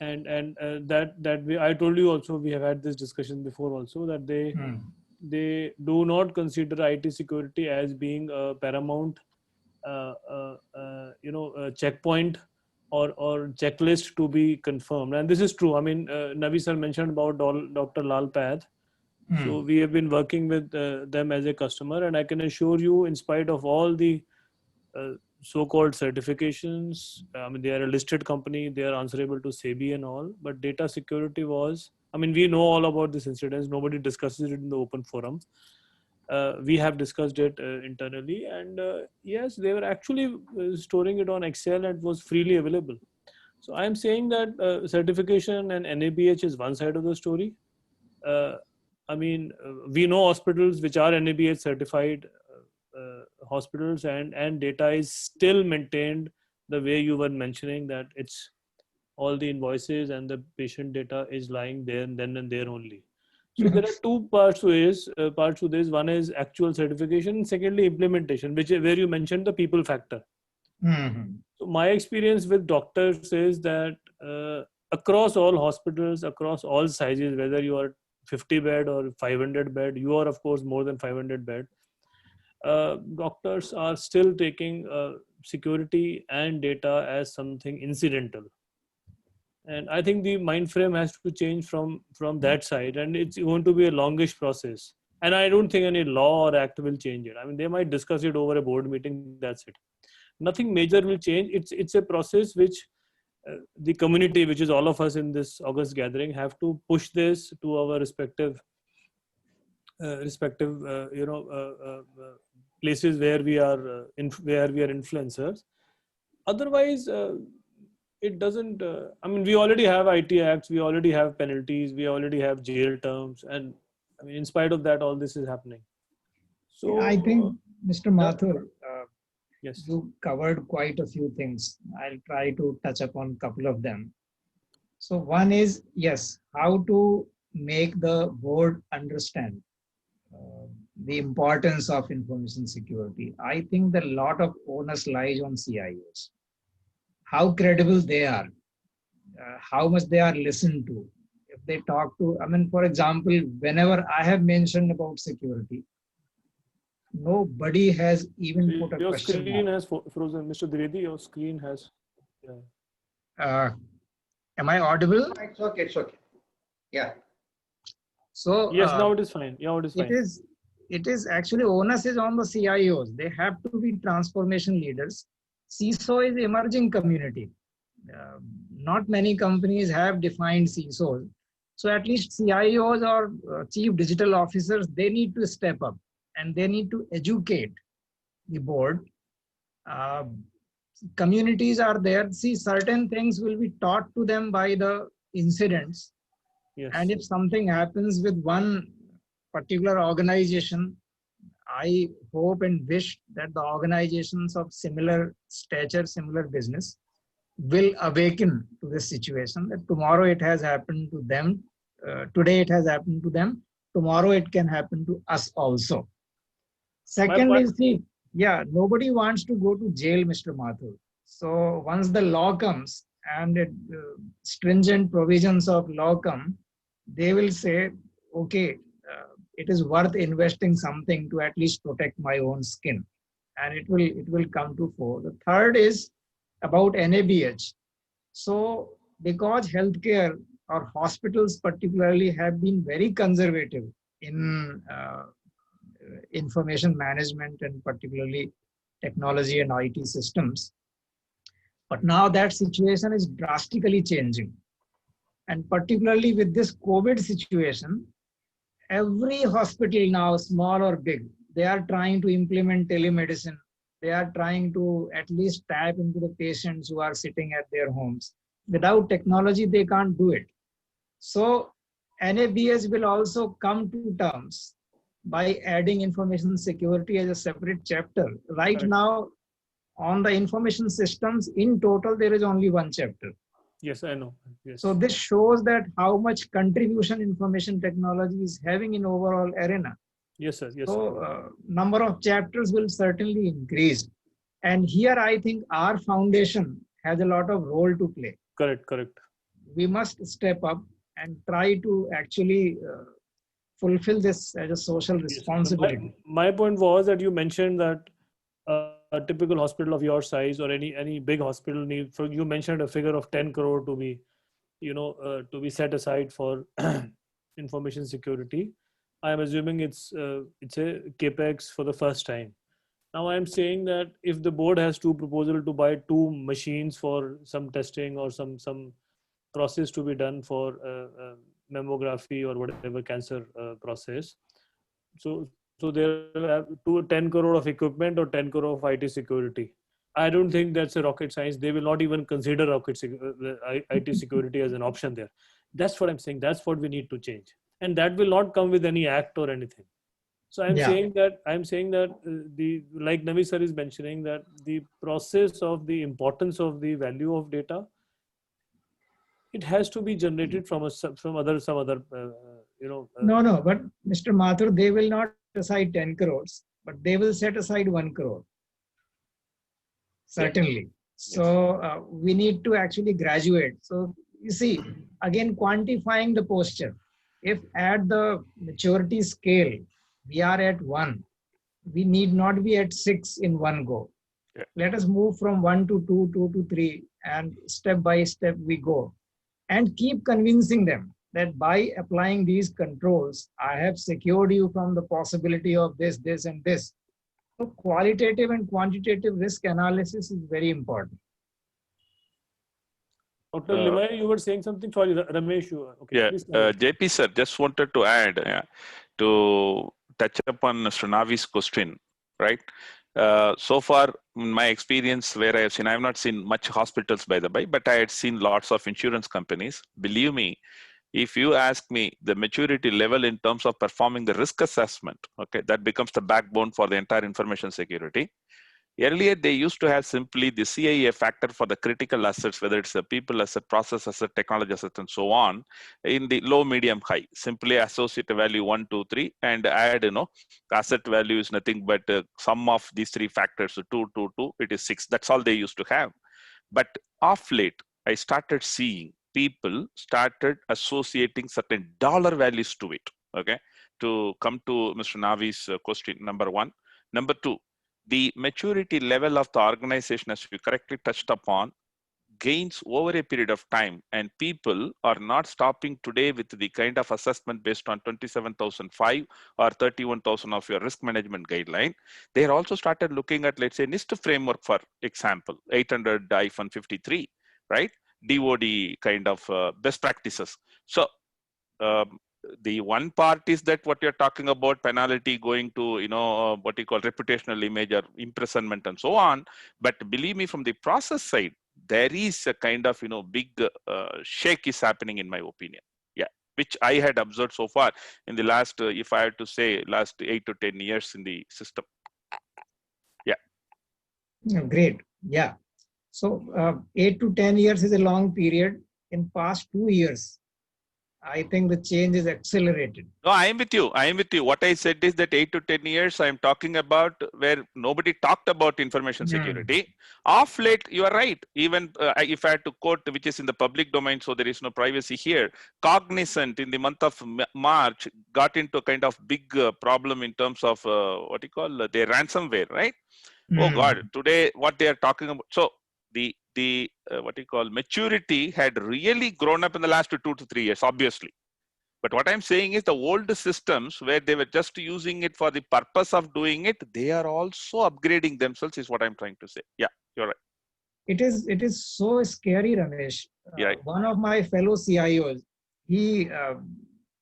And that we, I told you also, we have had this discussion before also, that they do not consider IT security as being a paramount checkpoint or checklist to be confirmed. And this is true. I mean, Navi sir mentioned about Dr. Lal Path. So we have been working with them as a customer, and I can assure you, in spite of all the so-called certifications, I mean, they are a listed company, they are answerable to SEBI and all, but data security was, I mean, we know all about this incident. Nobody discusses it in the open forum. We have discussed it internally, and yes, they were actually storing it on Excel and it was freely available. So I am saying that certification and NABH is one side of the story. I mean, we know hospitals which are NABH certified hospitals, and data is still maintained the way you were mentioning, that it's all the invoices and the patient data is lying there and then and there only. So there are two parts to this. One is actual certification, secondly implementation, which is where you mentioned the people factor. So my experience with doctors is that across all hospitals, across all sizes, whether you are 50 bed or 500 bed, you are of course more than 500 bed, doctors are still taking security and data as something incidental. And I think the mind frame has to change from that side, and it's going to be a longish process. And I don't think any law or act will change it. I mean, they might discuss it over a board meeting, that's it. Nothing major will change. It's a process which the community, which is all of us in this August gathering, have to push this to our respective places where we are influencers. Otherwise, it doesn't. I mean, we already have IT acts, we already have penalties, we already have jail terms, and I mean, in spite of that, all this is happening. So I think, Mr. Mathur, yes, you covered quite a few things. I'll try to touch upon a couple of them. So one is, yes, how to make the board understand the importance of information security. I think that a lot of onus lies on CIOs. How credible they are, how much they are listened to. If they talk to, I mean, for example, whenever I have mentioned about security, nobody has even put a your question screen mark. has frozen, Mr. Dwivedi. Your screen has. Am I audible? It's okay. It's okay. Yeah. So yes, now it is fine. Yeah, it is fine. It is actually onus is on the CIOs. They have to be transformation leaders. CISO is emerging community. Not many companies have defined CISOs. So at least CIOs or chief digital officers, they need to step up and they need to educate the board. Communities are there. See, certain things will be taught to them by the incidents. Yes. And if something happens with one particular organization, I hope and wish that the organizations of similar stature, similar business will awaken to this situation, that tomorrow it has happened to them, today it has happened to them, tomorrow it can happen to us also. Second is, nobody wants to go to jail, Mr. Mathur. So once the law comes and stringent provisions of law come, they will say, okay, it is worth investing something to at least protect my own skin, and it will come to fore. The third is about NABH. So because healthcare or hospitals particularly have been very conservative in information management and particularly technology and IT systems, But now that situation is drastically changing. And particularly with this COVID situation, every hospital now, small or big, they are trying to implement telemedicine. They are trying to at least tap into the patients who are sitting at their homes. Without technology, they can't do it. So NABH will also come to terms by adding information security as a separate chapter. Right Correct. now, on the information systems, in total, there is only one chapter. Yes, I know. Yes. So this shows that how much contribution information technology is having in overall arena. Yes, sir. Yes, So sir. number of chapters will certainly increase. And here I think our foundation has a lot of role to play. Correct, correct. We must step up and try to actually fulfill this as a social responsibility. My point was that you mentioned that a typical hospital of your size or any big hospital need, for you mentioned a figure of 10 crore to be, to be set aside for information security. I am assuming it's a capex for the first time. Now I am saying that if the board has two proposal to buy 2 machines for some testing or some process to be done for mammography or whatever cancer process, so there are 10 crore of equipment or 10 crore of IT security. I don't think that's a rocket science. They will not even consider IT security as an option there. That's what I'm saying. That's what we need to change, and that will not come with any act or anything. So I'm saying that the, like Navi sir is mentioning, that the process of the importance of the value of data, it has to be generated from some other No, but Mr. Mathur, they will not set aside 10 crores, but they will set aside 1 crore. Certainly. So we need to actually graduate. So you see, again, quantifying the posture. If at the maturity scale, we are at 1, we need not be at 6 in one go. Yeah. Let us move from 1 to 2, 2 to 3, and step by step we go. And keep convincing them that by applying these controls, I have secured you from the possibility of this, this, and this. So qualitative and quantitative risk analysis is very important. Dr. Limay, you were saying something. Sorry, Ramesh. Okay, yeah, JP sir, just wanted to add to touch upon Mr. Navi's question, right? So far, in my experience, where I have not seen much hospitals by the by, but I had seen lots of insurance companies. Believe me, if you ask me the maturity level in terms of performing the risk assessment, okay, that becomes the backbone for the entire information security. Earlier, they used to have simply the CIA factor for the critical assets, whether it's a people asset, process asset, technology asset, and so on, in the low, medium, high. Simply associate a value 1, 2, 3, and add, asset value is nothing but sum of these 3 factors. So 2, 2, 2, it is 6. That's all they used to have. But of late, I started seeing people started associating certain dollar values to it. Okay, to come to Mr. Navi's question, number 1. Number 2. The maturity level of the organization, as you correctly touched upon, gains over a period of time, and people are not stopping today with the kind of assessment based on 27,005 or 31,000 of your risk management guideline. They are also started looking at, let's say, NIST framework, for example, 800-53, right? DOD kind of best practices. So the one part is that what you're talking about, penalty going to, what you call reputational image or imprisonment and so on. But believe me, from the process side, there is a kind of, big shake is happening, in my opinion. Yeah, which I had observed so far in the last, if I had to say, last 8 to 10 years in the system. Yeah. Great. Yeah. So 8 to 10 years is a long period. In past 2 years, I think the change is accelerated. No, I am with you. I am with you. What I said is that 8 to 10 years, I am talking about where nobody talked about information security. Of late, you are right. Even if I had to quote, which is in the public domain, so there is no privacy here, Cognizant in the month of March got into a kind of big problem in terms of what you call their ransomware, right? Oh God, today what they are talking about. So the what you call maturity had really grown up in the last 2 to 3 years, obviously. But what I'm saying is the old systems where they were just using it for the purpose of doing it, they are also upgrading themselves, is what I'm trying to say. Yeah, you're right. it is so scary, Ramesh. Yeah. One of my fellow CIOs, he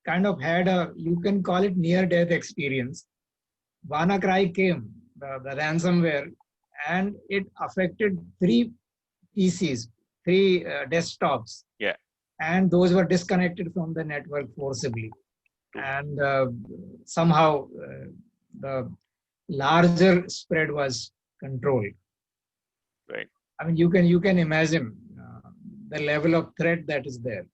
kind of had a, you can call it near-death experience. WannaCry came, the ransomware, and it affected 3 PCs, 3 desktops. Yeah. And those were disconnected from the network forcibly. And somehow the larger spread was controlled. Right. I mean, you can imagine the level of threat that is there.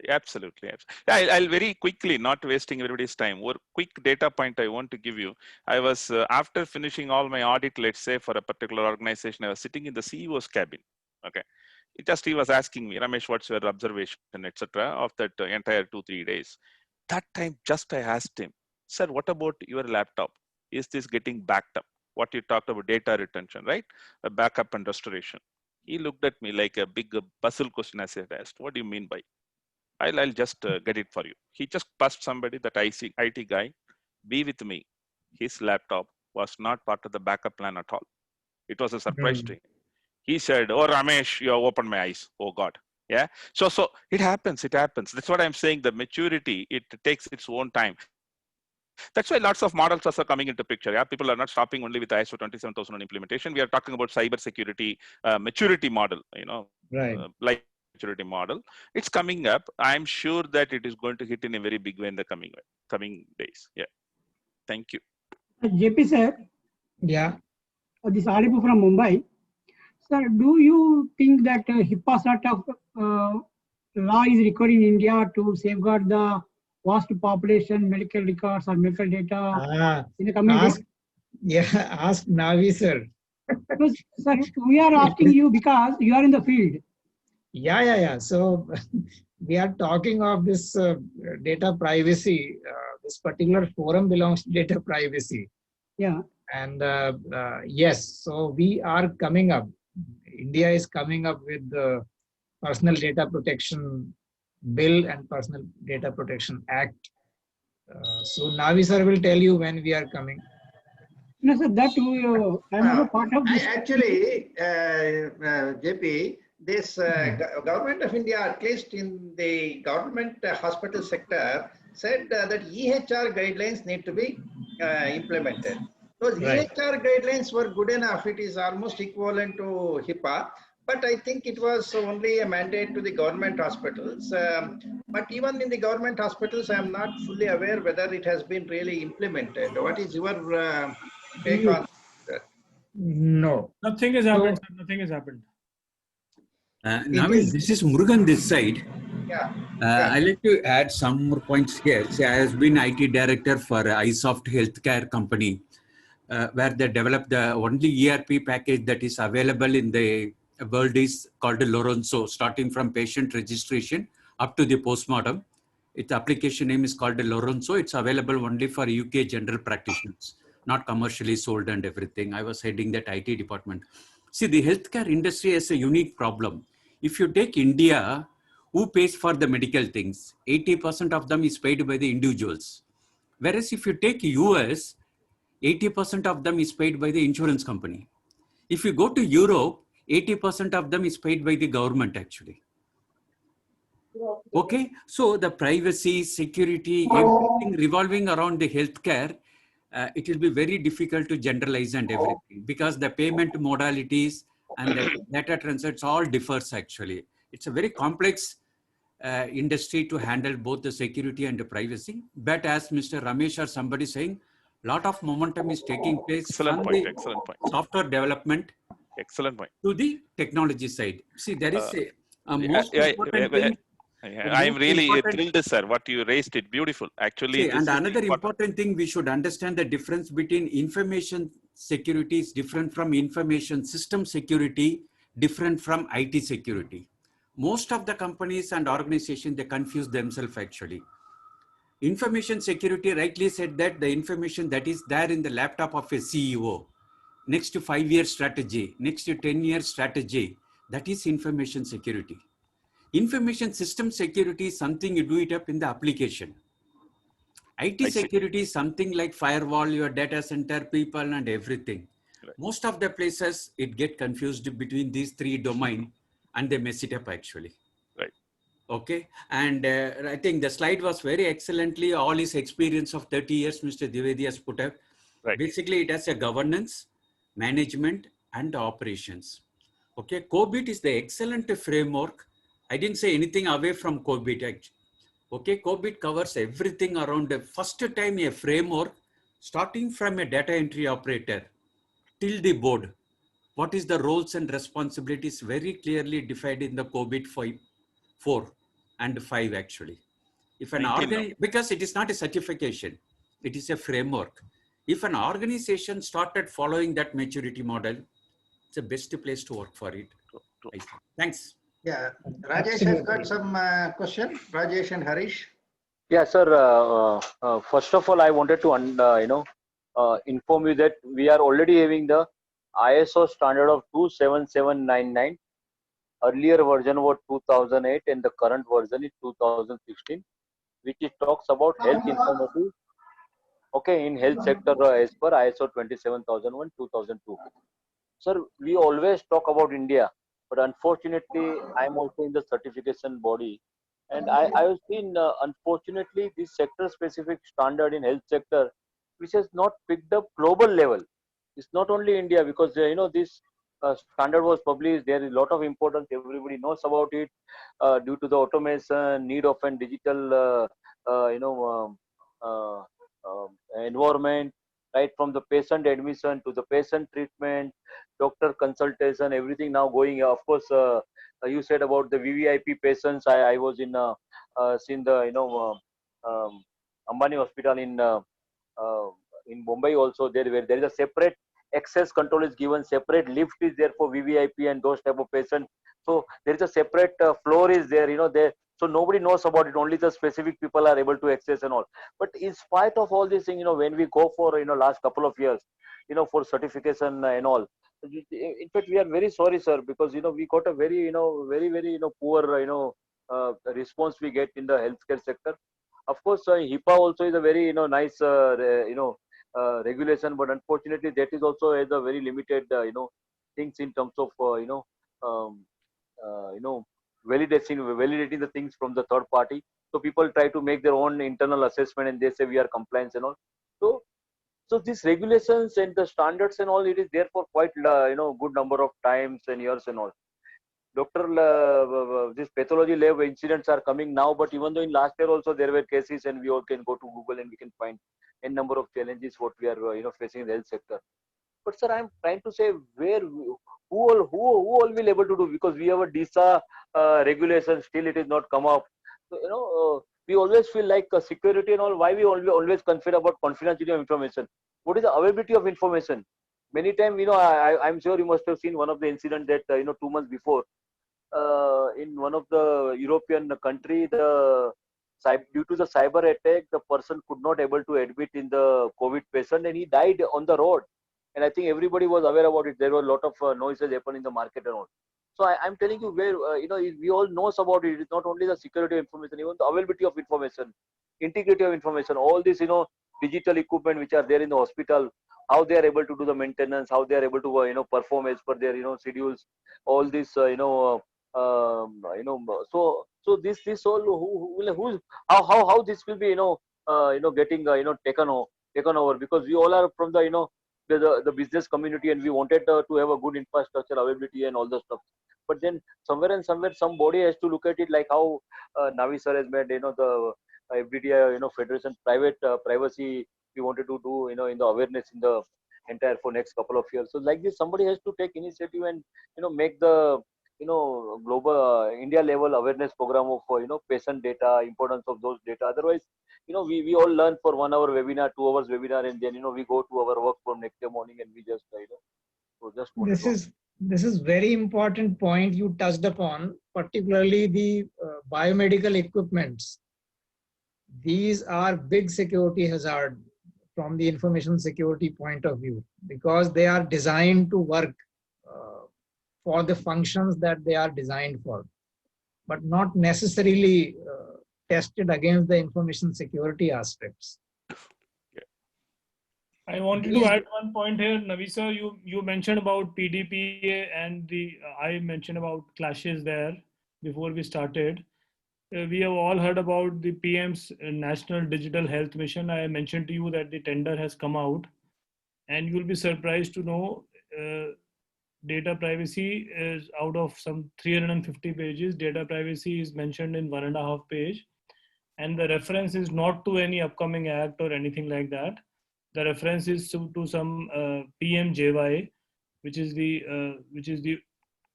Absolutely. I'll very quickly, not wasting everybody's time, one quick data point I want to give you. I was, after finishing all my audit, let's say for a particular organization, I was sitting in the CEO's cabin. Okay. He was asking me, Ramesh, what's your observation, etc. of that entire 2-3 days. That time, just I asked him, sir, what about your laptop? Is this getting backed up? What you talked about data retention, right? A backup and restoration. He looked at me like a big puzzle question as I asked, what do you mean by? I'll just get it for you. He just passed somebody, that IT guy, be with me. His laptop was not part of the backup plan at all. It was a surprise to him. He said, oh, Ramesh, you have opened my eyes. Oh God. Yeah. So it happens. That's what I'm saying. The maturity, it takes its own time. That's why lots of models are coming into picture. Yeah, people are not stopping only with ISO 27001 implementation. We are talking about cyber security maturity model. Right. Like maturity model. It's coming up. I'm sure that it is going to hit in a very big way in the coming days. Yeah. Thank you. JP sir. Yeah. This Arifu from Mumbai. Sir, do you think that HIPAA sort of law is required in India to safeguard the vast population, medical records or medical data in the community? Ask Navi sir. Because, sir, we are asking you because you are in the field. Yeah. So we are talking of this data privacy. This particular forum belongs to data privacy. Yeah. And yes, so we are coming up. India is coming up with the Personal Data Protection Bill and Personal Data Protection Act. So Navi sir will tell you when we are coming. No, sir, that I'm not a part of this. Actually, JP, this government of India, at least in the government hospital sector, said that EHR guidelines need to be implemented. Those EHR guidelines were good enough. It is almost equivalent to HIPAA. But I think it was only a mandate to the government hospitals. But even in the government hospitals, I am not fully aware whether it has been really implemented. What is your take on that? No. Nothing has happened. So, nothing has happened. Navi, this is Murugan this side. Yeah. I'd like to add some more points here. See, I have been IT director for iSoft Healthcare company, where they developed the only ERP package that is available in the world is called Lorenzo, starting from patient registration up to the postmortem. Its application name is called Lorenzo. It's available only for UK general practitioners, not commercially sold and everything. I was heading that IT department. See, the healthcare industry has a unique problem. If you take India, who pays for the medical things? 80% of them is paid by the individuals. Whereas if you take US, 80% of them is paid by the insurance company. If you go to Europe, 80% of them is paid by the government actually. Okay, so the privacy, security, everything revolving around the healthcare, it will be very difficult to generalize and everything because the payment modalities and the data transfers all differs actually. It's a very complex industry to handle both the security and the privacy. But as Mr. Ramesh or somebody saying, lot of momentum is taking place from the software development. Excellent point. To the technology side. See, there is a most important thing. I'm really thrilled, sir, what you raised it. Beautiful. Actually, see, and another important thing, we should understand the difference between information security is different from information system security, different from IT security. Most of the companies and organizations, they confuse themselves actually. Information security rightly said that the information that is there in the laptop of a CEO, next to 5-year strategy, next to 10-year strategy, that is information security. Information system security is something you do it up in the application. IT security is something like firewall, your data center, people and everything. Most of the places it get confused between these three domains and they mess it up actually. Right. Okay. And I think the slide was very excellently, all his experience of 30 years, Mr. Dwivedi has put up. Right. Basically, it has a governance, management, and operations. Okay. COBIT is the excellent framework. I didn't say anything away from COBIT actually. Okay. COBIT covers everything around the first time a framework, starting from a data entry operator till the board. What is the roles and responsibilities very clearly defined in the COBIT 4 and 5 actually. If an because it is not a certification, it is a framework. If an organization started following that maturity model, it's the best place to work for it. Thanks. Yeah, Rajesh has got some question. Rajesh and Harish. Yeah, sir. First of all, I wanted to inform you that we are already having the ISO standard of 27799. Earlier version was 2008 and the current version is 2016, which it talks about health informative. Okay, in health sector as per ISO 27001 2002. Sir, we always talk about India, but unfortunately, I'm also in the certification body, and I have seen unfortunately this sector-specific standard in health sector, which has not picked up global level. It's not only India because this standard was published. There is a lot of importance. Everybody knows about it due to the automation, need of a digital, environment, right from the patient admission to the patient treatment, doctor consultation, everything now going. Of course, you said about the VVIP patients. I was in seen the Ambani Hospital in Mumbai also. There is a separate access control is given, separate lift is there for VVIP and those type of patients. So there is a separate floor is there, there. So nobody knows about it. Only the specific people are able to access and all. But in spite of all this thing, when we go for last couple of years, for certification and all. In fact, we are very sorry, sir, because we got a very very poor response we get in the healthcare sector. Of course, HIPAA also is a very nice regulation, but unfortunately that is also has a very limited things in terms of validating the things from the third party. So people try to make their own internal assessment and they say we are compliant and all. So these regulations and the standards and all, it is there for quite good number of times and years and all. This pathology lab incidents are coming now, but even though in last year also there were cases, and we all can go to Google and we can find a number of challenges what we are facing in the health sector. But sir, I'm trying to say who all will able to do, because we have a DISA regulation, still it is not come up. So, we always feel like security and all. Why we always consider about confidentiality of information? What is the availability of information? Many times, I'm sure you must have seen one of the incident that 2 months before in one of the European country, due to the cyber attack, the person could not able to admit in the COVID patient and he died on the road. And I think everybody was aware about it. There were a lot of noises happen in the market and all. So I'm telling you, where we all knows about it. It's not only the security of information, even the availability of information, integrity of information, all this digital equipment which are there in the hospital, how they are able to do the maintenance, how they are able to perform as per their schedules, all this so this all how this will be getting taken over, because we all are from the business community and we wanted to have a good infrastructure availability and all the stuff. But then somewhere somebody has to look at it, like how Navi sir has made the FDDI Federation private privacy we wanted to do in the awareness in the entire for next couple of years. So like this, somebody has to take initiative and make the global India level awareness program of patient data, importance of those data. Otherwise we all learn for 1 hour webinar, 2 hours webinar, and then we go to our work from next day morning and we just so just this is very important point you touched upon, particularly the biomedical equipments. These are big security hazard from the information security point of view, because they are designed to work for the functions that they are designed for, but not necessarily tested against the information security aspects. I wanted to add one point here, Navisa. You mentioned about PDPA and I mentioned about clashes there before we started. We have all heard about the PM's National Digital Health Mission. I mentioned to you that the tender has come out, and you will be surprised to know data privacy is out of some 350 pages. Data privacy is mentioned in 1.5 page, and the reference is not to any upcoming act or anything like that. The reference is to some PMJY, which is the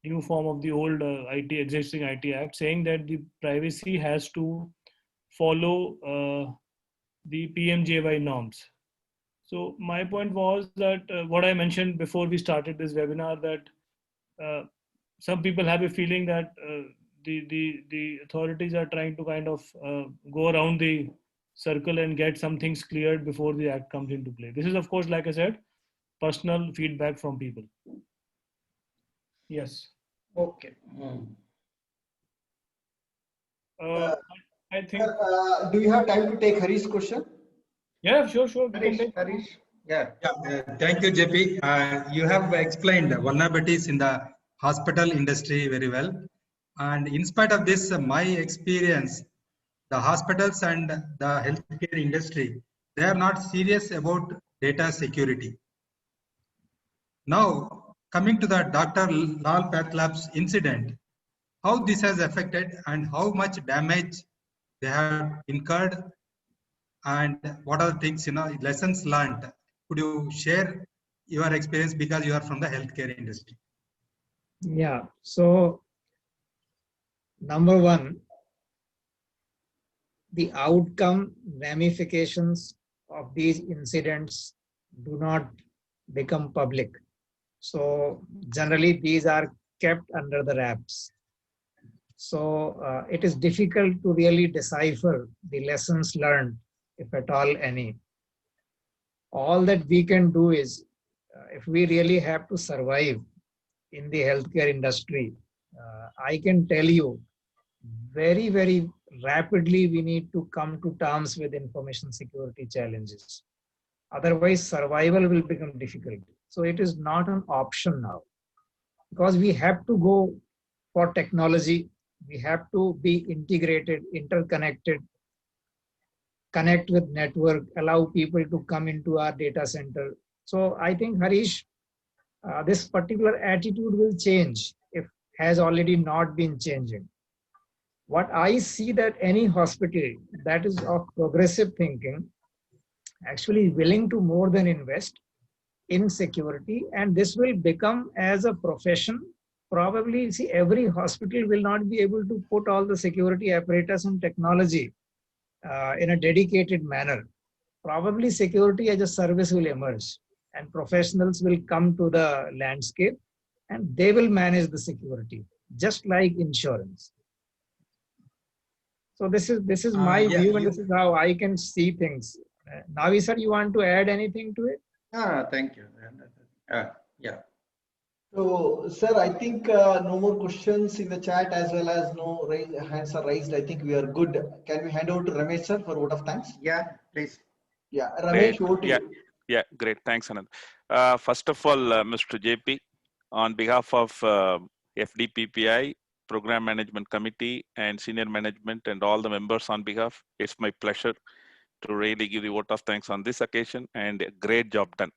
new form of the old existing IT Act, saying that the privacy has to follow the PMJY norms. So my point was that what I mentioned before we started this webinar, that some people have a feeling that the authorities are trying to kind of go around the circle and get some things cleared before the act comes into play. This is, of course, like I said, personal feedback from people. Yes. Okay. I think. Do you have time to take Harish's question? Yeah, sure. We can take. Harish. Yeah. Thank you, JP. You have explained vulnerabilities in the hospital industry very well. And in spite of this, my experience, the hospitals and the healthcare industry, they are not serious about data security. Now, coming to the Dr. Lal PathLabs incident, how this has affected and how much damage they have incurred, and what are the things, lessons learned. Could you share your experience, because you are from the healthcare industry? Yeah. So, number one, the outcome ramifications of these incidents do not become public. So generally these are kept under the wraps. So it is difficult to really decipher the lessons learned, if at all any. All that we can do is, if we really have to survive in the healthcare industry, I can tell you very, very rapidly we need to come to terms with information security challenges. Otherwise, survival will become difficult. So it is not an option now, because we have to go for technology. We have to be integrated, interconnected, connect with network, allow people to come into our data center. So I think, Harish, this particular attitude will change, if has already not been changing. What I see that any hospital that is of progressive thinking actually willing to more than invest in security, and this will become as a profession. Probably, see, every hospital will not be able to put all the security apparatus and technology in a dedicated manner. Probably security as a service will emerge, and professionals will come to the landscape and they will manage the security, just like insurance. So this is my view, and this is how I can see things. Navi sir, you want to add anything to it? Thank you. Yeah. So, sir, I think no more questions in the chat, as well as no hands are raised. I think we are good. Can we hand over to Ramesh sir for vote of thanks? Yeah, please. Yeah, Ramesh, over to you. Yeah, great. Thanks, Anand. First of all, Mr. JP, on behalf of FDPPI, Program Management Committee, and senior management and all the members on behalf, it's my pleasure to really give the vote of thanks on this occasion, and a great job done.